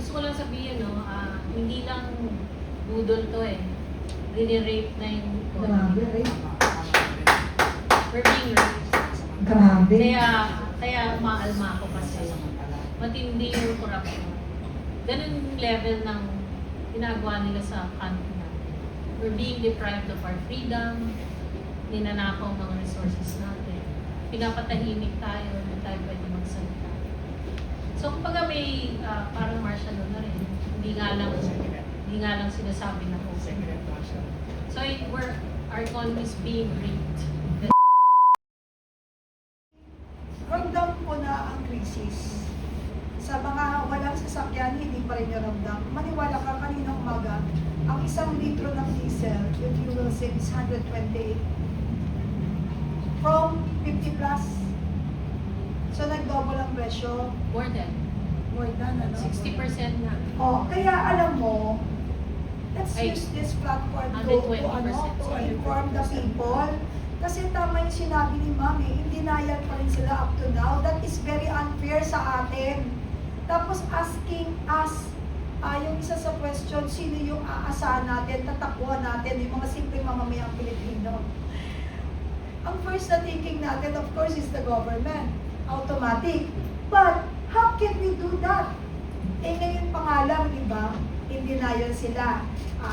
gusto ko lang sabihin, no, hindi lang budol to eh. Rinirape na yung Grabe, right? We're being raped. Grabe. Kaya umaalma ako kasi matindi yung corruption. Ganun yung level ng ginagawa nila sa country natin. We're being deprived of our freedom, ninanakaw mga resources natin, pinapatahimik tayo, hindi tayo pwede magsalita. So kumbaga may parang martial law na rin, hindi nga lang sinasabi na open. So our economy is being raped. Ramdam ko na ang krisis. Sa mga walang sasakyan, hindi pa rin yung ramdam. Maniwala ka, kanina umaga, ang isang litro ng diesel, yung fuel savings is 128. From 50 plus. So nag-double ang presyo. More than More than, ano? 60% na. Oh, kaya alam mo, let's Ay, use this platform to 120%. inform the people. Kasi tama yung sinabi ni Mami, in denial pa rin sila up to now. That is very unfair sa atin. Tapos asking us, yung isa sa question, sino yung aasahan natin, tatakbuhan natin, yung mga simpleng mamamayang Pilipino. Ang first na thinking natin, of course, is the government. Automatic. But, how can we do that? Eh ngayon pa nga lang, di ba? In denial sila.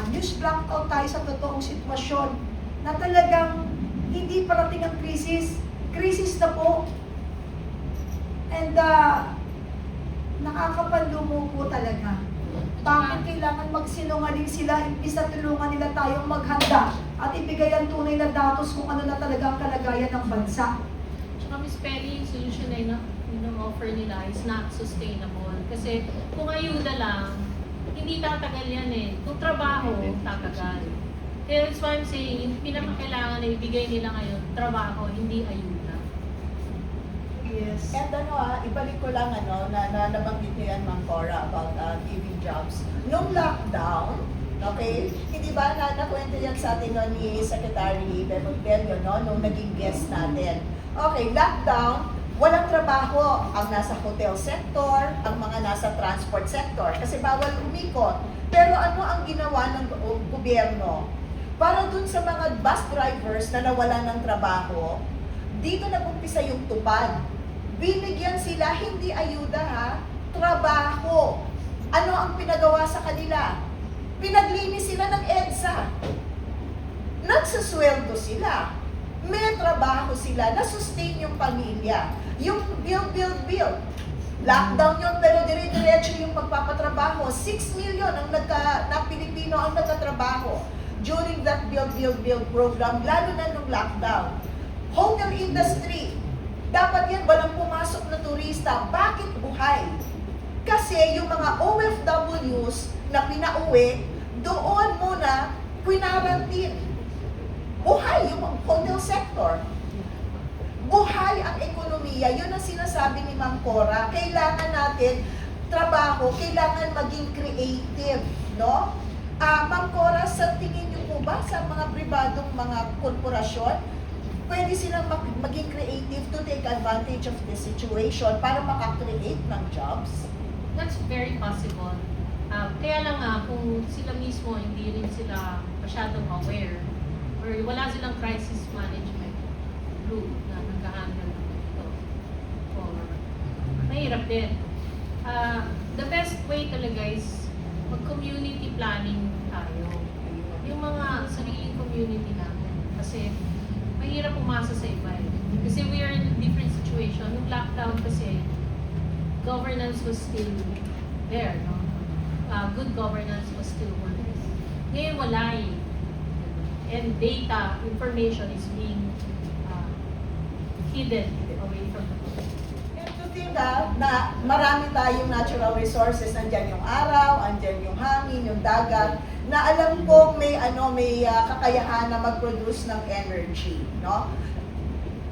News blackout tayo sa totoong sitwasyon na talagang hindi parating ang krisis. Krisis na po. And nakakapanlumo po talaga. Bakit kailangan magsinungaling sila imbis na tulungan nila tayong maghanda at ibigay ang tunay na datos kung ano na talaga ang kalagayan ng bansa. Tsaka Ms. Penny, yung solution na offer nila is not sustainable. Kasi kung ayuda lang, hindi tatagal yan eh. Kung trabaho, tatagal. Kaya that's why I'm saying, yung pinakakailangan na ibigay nila ngayon, trabaho, hindi ayuda. Yes. And ibalik ko lang na nabanggit niyo yan, Ma'am Cora, about giving jobs. Nung lockdown, okay, hindi ba nakwento yan sa atin ni Secretary Bebontelio, nung naging guest natin. Okay, lockdown, walang trabaho ang nasa hotel sector, ang mga nasa transport sector, kasi bawal umikot. Pero ano ang ginawa ng gobyerno? Para dun sa mga bus drivers na nawalan ng trabaho, dito nag-umpisa yung tupad. Binigyan sila, hindi ayuda ha, trabaho. Ano ang pinagawa sa kanila? Pinaglinis sila ng EDSA. Nagsasweldo sila. May trabaho sila, na-sustain yung pamilya. Yung build. Lockdown yun, pero dire-diretso yung pagpapatrabaho. 6 million na Pilipino ang nagkatrabaho during that build program, lalo na nung lockdown. Hotel industry, dapat yan walang pumasok na turista. Bakit buhay? Kasi yung mga OFWs na pinauwi, doon muna quinarantin. Buhay yung hotel sector. Buhay ang ekonomiya. Yun ang sinasabi ni Ma'am Cora. Kailangan natin trabaho, kailangan maging creative, no? Ma'am Cora, sa tingin niyo po ba sa mga pribadong mga korporasyon, pwede silang maging creative to take advantage of the situation para makakreate ng jobs? That's very possible. Kaya lang kung sila mismo hindi rin sila masyadong aware or wala silang crisis management group na nag-handle ng ito. Or mahirap din. The best way talaga is mag-community planning tayo. Yung mga sariling community natin. Kasi mahirap umasa sa iba eh. Kasi we are in a different situation. Yung lockdown kasi, governance was still there, no? Good governance was still working. Ngayon wala eh. And data, information is being hidden away from the public. And to think na marami tayong natural resources, nandyan yung araw, andyan yung hangin, yung dagat, na alam ko may kakayahan na mag-produce ng energy, no?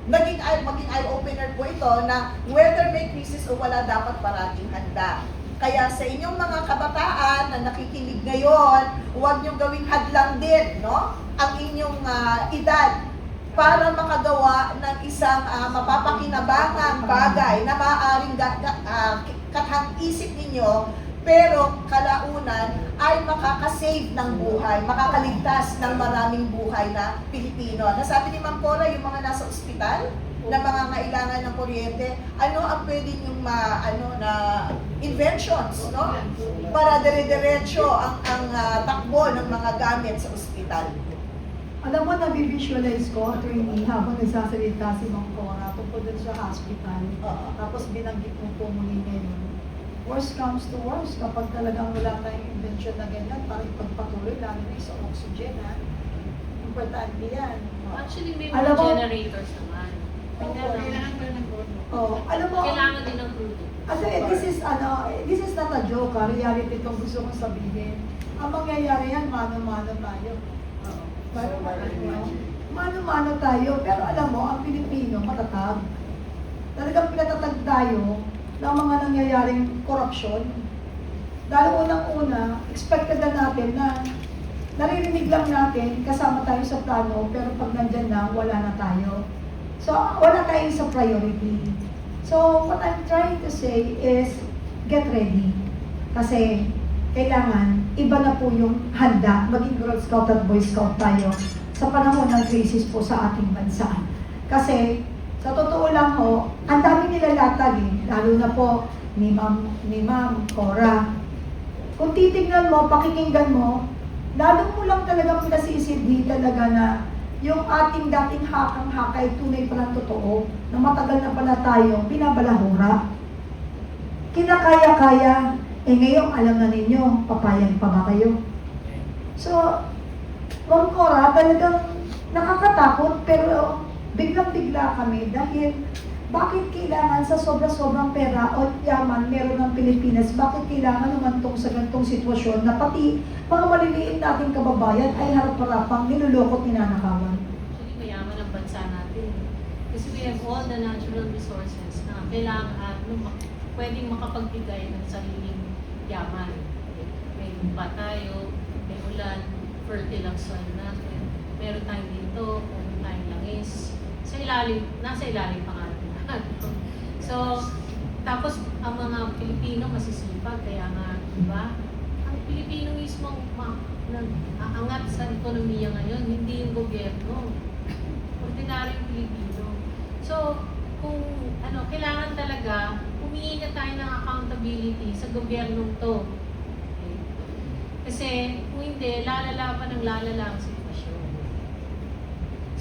Maging eye-opener po ito na whether may crisis o wala, dapat parating handa. Kaya sa inyong mga kabataan na nakikinig ngayon, huwag niyong gawing hadlang din, no? Ang inyong edad para makagawa ng isang mapapakinabangang bagay na maaaring kathang isip ninyo pero kalaunan ay makakasave ng buhay, makakaligtas ng maraming buhay na Pilipino. Nasabi ni Ma'am Cora, yung mga nasa ospital na mga ngailangan ng kuryente, ano ang pwede yung na inventions, no? Para dire-diretso ang takbo ng mga gamit sa ospital. Alam mo, nabivisualize ko, attorney, habang nagsasalita si Ma'am Cora tungkol dun sa hospital. Oo. Tapos binanggit mo po muli ngayon. Worst comes to worst, kapag talagang wala tayong invention na ganyan, para ipagpatuloy, lalo na sa oxygen, ha? Importante yan. Actually, may Alam mga mo- generators naman. Kailangan pa ng gold. Oh, alam mo, Kailangan din ng crude. this is not a joke, ha? Reality itong gusto kong sabihin. Ang mangyayari yan, mano-mano tayo. Mano-mano tayo, pero alam mo, ang Pilipino, matatag. Talagang pinatatag tayo ng mga nangyayaring korupsyon. Dahil unang-una, expected na natin na naririnig lang natin, kasama tayo sa plano, pero pag nandyan na, wala na tayo. So, wala tayo sa priority. So, what I'm trying to say is, get ready. Kasi, kailangan, iba na po yung handa, maging Girl Scout at Boy Scout tayo sa panahon ng crisis po sa ating bansa. Kasi, sa totoo lang ho, ang dami nilalatag eh, lalo na po ni Ma'am Cora. Kung titignan mo, pakikinggan mo, lalo mo lang talagang pinasisidhi talaga na yung ating dating hakang-haka ay tunay palang totoo, na matagal na pala tayo binabalahura. Kinakaya-kaya, ngayon alam na ninyo, papayag pa ba kayo? So, Ma'am Cora, talagang nakakatakot, pero biglang-bigla kami dahil bakit kailangan sa sobra-sobrang pera o yaman meron ng Pilipinas, bakit kailangan umantong sa ganitong sitwasyon na pati mga maliliit nating kababayan ay harap-harapang nilulokot ninanakawan? Actually, mayaman ang bansa natin. Kasi we have all the natural resources na kailangan at pwedeng makapagbigay ng sariling yaman. May lupa tayo, may ulan, fertile ang soil natin, meron tayong dito, meron tayong langis. Nasa ilalim pa nga natin. So, tapos ang mga Pilipino masisipag, kaya nga, di ba? Ang Pilipino mismo nag-aangat sa ekonomiya ngayon, hindi yung gobyerno. Ordinaryong Pilipino. So, kung kailangan talaga, humingi na tayo ng accountability sa gobyernong to. Okay? Kasi, kung hindi, lalala pa ng lalala ang sitwasyon.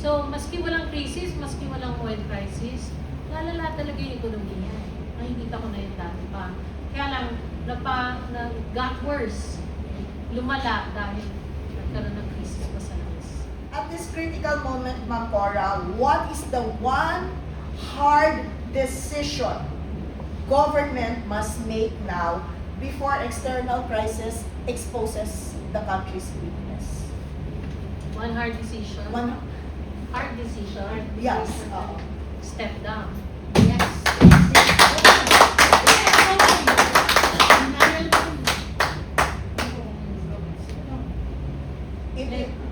So, maski walang crisis, maski walang oil crisis, lalala talaga yung ekonomiya. Nakikita ko na yun dati pa. Kaya lang, got worse. Lumala dahil nagkaroon ng crisis pa sa langis. At this critical moment, Ma'am Cora, what is the one hard decision government must make now before external crisis exposes the country's weakness? One hard decision. Hard decision. Yes. Step down. Yes.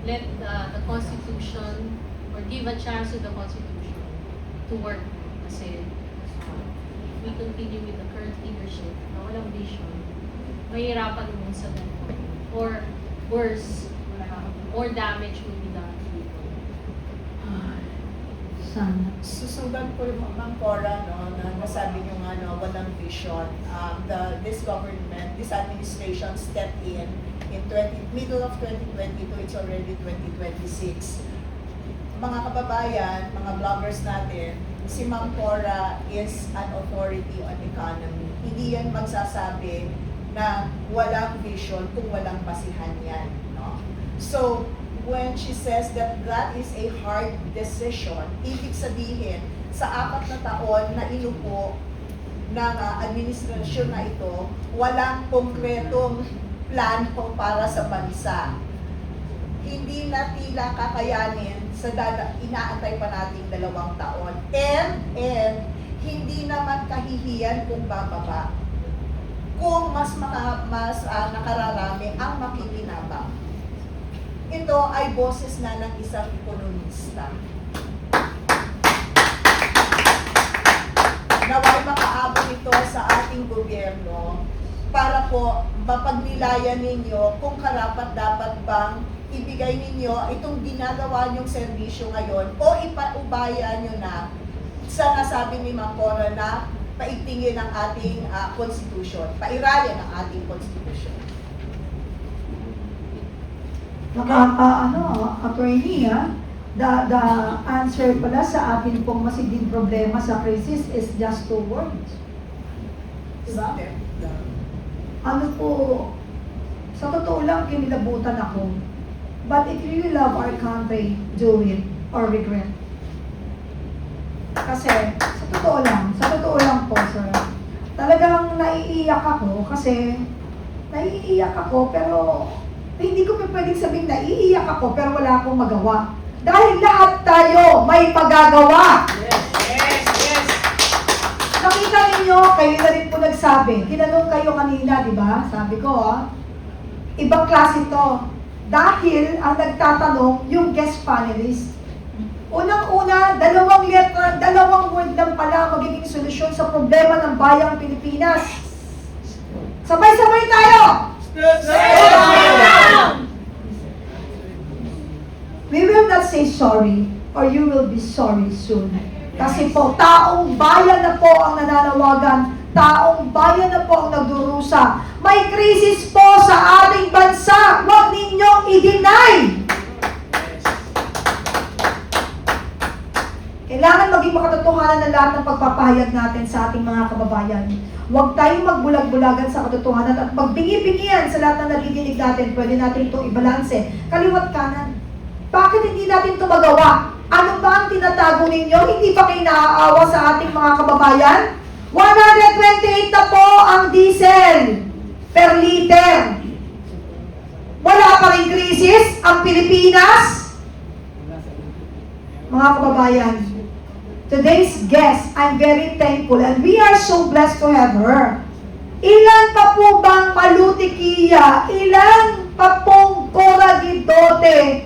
Let the Constitution or give a chance to the Constitution to work. Kasi if we continue with the current leadership na walang vision, mahirapan mo sa ganito. Or worse, more damage will be done to people. Sana. Susundan ko yung Ma'am Cora, no, na nasabi niyo nga, no, walang vision. This government, this administration stepped in middle of 2022, it's already 2026. Mga kababayan, mga vloggers natin, si Ma'am Cora is an authority on economy. Hindi yan magsasabi na walang vision kung walang basihan yan. No? So, when she says that that is a hard decision, ibig sabihin, sa 4 na taon na inupo ng administrasyon na ito, walang konkretong plano para sa bansa. Hindi na tila kakayanin sa inaantay pa nating 2 taon. And hindi naman kahihiyan kung bababa. Kung mas nakararami ang makikinabang. Ito ay boses na ng isang ekonomista. Naway makaabot ito sa ating gobyerno para po mapagnilayan ninyo kung karapat-dapat bang ibigay ninyo itong ginagawa niyong serbisyo ngayon o ipaubaya nyo na sa nasabi ni Ma'am Cora na paigtingin ang ating constitution, pairayan ang ating constitution. Attorney, the answer pala sa atin pong masiging problema sa crisis is just 2 words. Diba? Ano po, sa totoo lang, kinilabutan ako. But if you really love our country, do it or regret. Kasi, sa totoo lang po, sir, talagang naiiyak ako kasi, pero hindi ko pa pwedeng sabing naiiyak ako pero wala akong magawa. Dahil lahat tayo may pagagawa. Yes. Nakita ninyo, kayo na rin po nagsabi. Tinanong kayo kanina, di ba? Sabi ko, ibang klase to. Dahil ang nagtatanong, yung guest panelist. Unang-una, 2 letra, 2 word lang pala magiging solusyon sa problema ng bayang Pilipinas. Sabay-sabay tayo! We will not say sorry or you will be sorry soon. Kasi po, taong bayan na po ang nananawagan, taong bayan na po ang nagdurusa. May krisis po sa ating bansa, huwag ninyong i-deny. Kailangan maging makatotohanan ng lahat ng pagpapahayag natin sa ating mga kababayan. Huwag tayong magbulag-bulagan sa katotohanan at magbingi-bingian sa lahat ng nagiginig natin. Pwede natin itong ibalanse. Kaliwat kanan. Bakit hindi natin ito magawa? Ano ba ang tinatago ninyo? Hindi ba kayo naaawa sa ating mga kababayan? 128 na po ang diesel per liter. Wala pa rin krisis ang Pilipinas. Mga kababayan, today's guest, I'm very thankful and we are so blessed to have her. Ilan pa po bang malutikiya? Ilan pa pong koragidote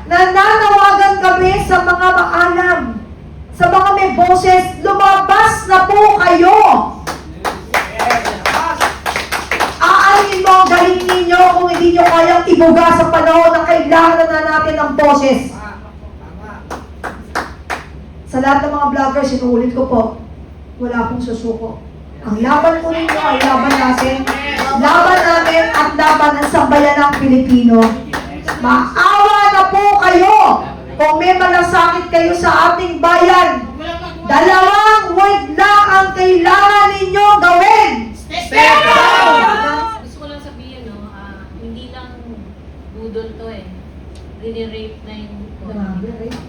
na nanawagan kami sa mga maalam, sa mga may boses, lumabas na po kayo. Aalin mo ang galing ninyo kung hindi nyo kayang ibuga sa panahon na kailangan na natin ang boses. Sa lahat ng mga vloggers, sinuulit ko po, wala pong susuko. Ang laban po ninyo ay laban natin, laban namin at laban ng sambayanang Pilipino. Maawa na po kayo kung may malasakit kayo sa ating bayan. 2 word lang ang kailangan ninyo gawin. Step down! Gusto ko lang sabihin, hindi lang budol to Rini-rape na yung Grabe, right?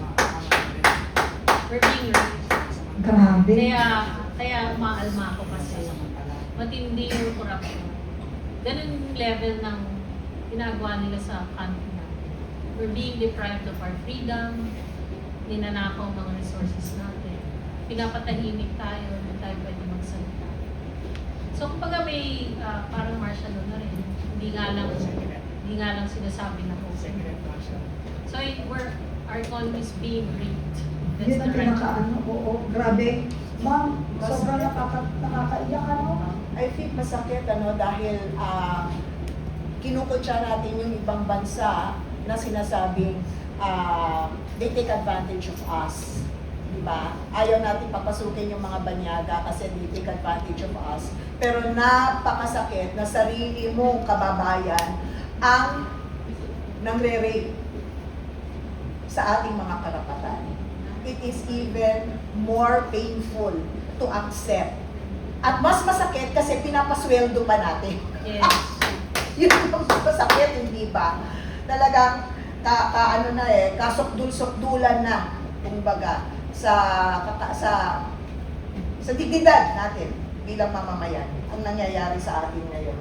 We're being raped. Grabe. Kaya umaalma ako kasi matindi yung corruption. Ganun yung level ng ginagawa nila sa country natin. We're being deprived of our freedom, ninanakaw ang mga resources natin, pinapatahimik tayo, hindi tayo pwede magsalita. So kumbaga may parang martial law na rin. Hindi nga lang sinasabi na po. So our economy is being raped. That's Yun the ang right. pinakaano, oo, grabe. Ma'am, sobrang nakakaiyak, I think masakit dahil kinukutsa natin yung ibang bansa na sinasabing they take advantage of us. Diba? Ayaw natin papasukin yung mga banyaga kasi they take advantage of us. Pero napakasakit na sarili mong kababayan ang nangre-rape sa ating mga karapatan. It is even more painful to accept. At mas masakit kasi pinapasweldo pa natin. Yes. Yun yung masakit, hindi ba? Talagang kasokdul-sokdulan na, kumbaga, sa dignidad natin bilang mamamayan ang nangyayari sa atin ngayon.